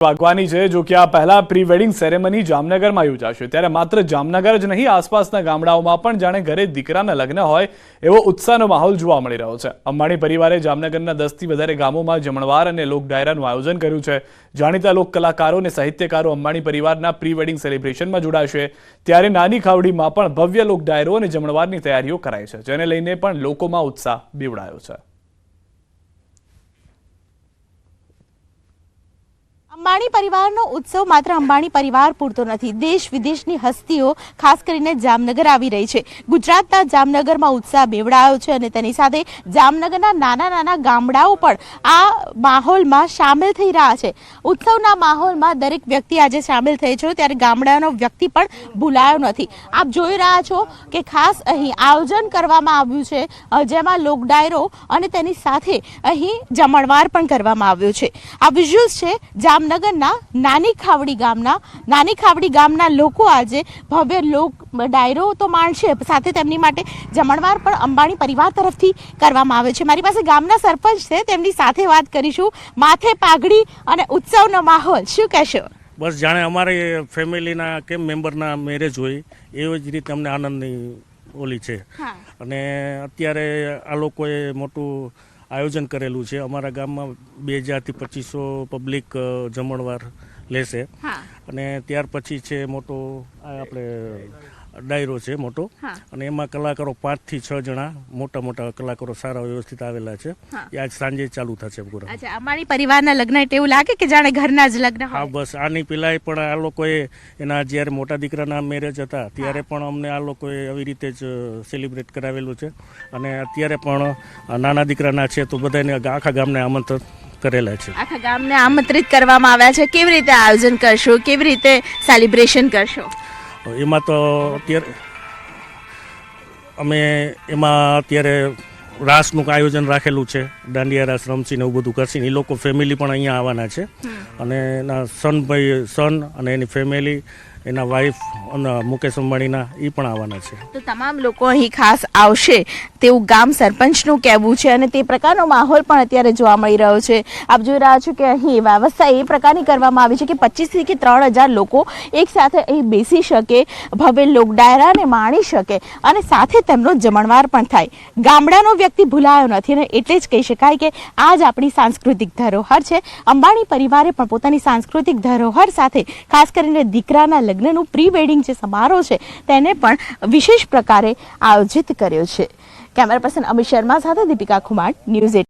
વાગવાની છે। જો કે આ પહેલા પ્રી વેડિંગ સેરેમની જામનગરમાં યોજાશે, ત્યારે માત્ર જામનગર જ નહીં, આસપાસના ગામડાઓમાં પણ જાણે ઘરે દીકરાના લગ્ન હોય એવો ઉત્સાહનો માહોલ જોવા મળી રહ્યો છે। અંબાણી પરિવારે જામનગરના 10થી વધારે ગામોમાં જમણવાર અને લોક ડાયરાનું આયોજન કર્યું છે। જાણીતા લોક કલાકારો અને સાહિત્યકારો અંબાણી પરિવારના પ્રી વેડિંગ સેલિબ્રેશનમાં જોડાશે, ત્યારે નાની ખાવડીમાં પણ ભવ્ય લોક ડાયરો અને જમણવારની તૈયારીઓ કરાઈ છે, જેને લઈને પણ લોકોમાં ઉત્સાહ બેવડાયો છે। અંબાણી પરિવારનો ઉત્સવ માત્ર અંબાણી પરિવાર પૂરતો નથી, દેશ વિદેશની હસ્તીઓ ખાસ કરીને જામનગર આવી રહી છે। ગુજરાતના જામનગરમાં ઉત્સાહ બેવડાયો છે અને તેની સાથે જામનગરના નાના નાના ગામડાઓ પણ આ માહોલમાં સામેલ થઈ રહ્યા છે। ઉત્સવના માહોલમાં દરેક વ્યક્તિ આજે સામેલ થઈ છે, ત્યારે ગામડાનો વ્યક્તિ પણ ભૂલાયો નથી। આપ જોઈ રહ્યા છો કે ખાસ અહીં આયોજન કરવામાં આવ્યું છે, જેમાં લોક ડાયરો અને તેની સાથે અહીં જમણવાર પણ કરવામાં આવ્યું છે। આ વિઝ્યુઅલ્સ છે જામનગરના નાની ખાવડી ગામના લોકો આજે ભવ્ય લોક ડાયરો તો માણશે, સાથે તેમની માટે જમણવાર પણ અંબાણી પરિવાર તરફથી કરવામાં આવે છે। મારી પાસે ગામના સરપંચ છે, તેમની સાથે વાત કરીશું। માથે પાઘડી અને ઉત્સવનો માહોલ, શું કહેશો? બસ જાણે અમારી ફેમિલીના કેમ મેમ્બરના મેરેજ હોય એવી જ રીતે અમને આનંદની ઓલી છે। અને અત્યારે આ લોકોએ મોટું આયોજન કરેલું છે। અમારા ગામમાં 2000 થી 2500 પબ્લિક જમણવાર લેશે અને ત્યાર પછી છે મોટો આપણે ડાયરો છે મોટો, અને એમાં કલાકારો 5 થી 6 જણા મોટા કલાકારો સારા વ્યવસ્થિત આવેલા છે। એ આજ સાંજે ચાલુ થશે પૂરા। અચ્છા, અમારી પરિવારના લગ્ન એટલે એવું લાગે કે જાણે ઘરના જ લગ્ન હોય? હા, બસ આની પહેલાં પણ આ લોકોએ એના જ્યારે મોટા દીકરાના મેરેજ હતા ત્યારે પણ અમને આ લોકોએ આવી રીતે જ સેલિબ્રેટ કરાવેલું છે, અને અત્યારે પણ નાના દીકરાના છે તો બધાને આખા ગામને આમંત્રણ કરેલા છે। આખા ગામને આમંત્રિત કરવામાં આવ્યા છે। કેવી રીતે આયોજન કરશો, કેવી રીતે સેલિબ્રેશન કરશો? એમાં તો અત્યારે અમે અત્યારે રાસનું આયોજન રાખેલું છે, દાંડિયા રાસ રમશીને એવું બધું કરશે। એ લોકો ફેમિલી પણ અહીંયા આવવાના છે, અને એના સન અને એની ફેમિલી, એના વાઈફ અને મુકેશ અંબાણીના એ પણ આવવાના છે। તો તમામ લોકો અહીં ખાસ આવશે તેવું ગામ સરપંચનું કહેવું છે, અને તે પ્રકારનો માહોલ પણ અત્યારે જોવા મળી રહ્યો છે। આપ જોઈ રહ્યા છો કે અહીં વ્યવસ્થા એ પ્રકારની કરવામાં આવી છે કે 25 થી 3000 લોકો એક સાથે અહીં બેસી શકે, ભવ્ય લોક ડાયરાને માણી શકે અને સાથે તેમનો જમણવાર પણ થાય। ગામડાનો વ્યક્તિ ભૂલાયો નથી, અને એટલે જ કહી શકાય કે આ જ આપણી સાંસ્કૃતિક ધરોહર છે। અંબાણી પરિવારે પણ પોતાની સાંસ્કૃતિક ધરોહર સાથે ખાસ કરીને દીકરાના લગ્નનું પ્રી વેડિંગ જે સમારોહ છે તેને પણ વિશેષ પ્રકારે આયોજિત કર્યો છે। કેમેરા પર્સન અમિત શર્મા સાથે દીપિકા ખુમાર, ન્યૂઝ 8।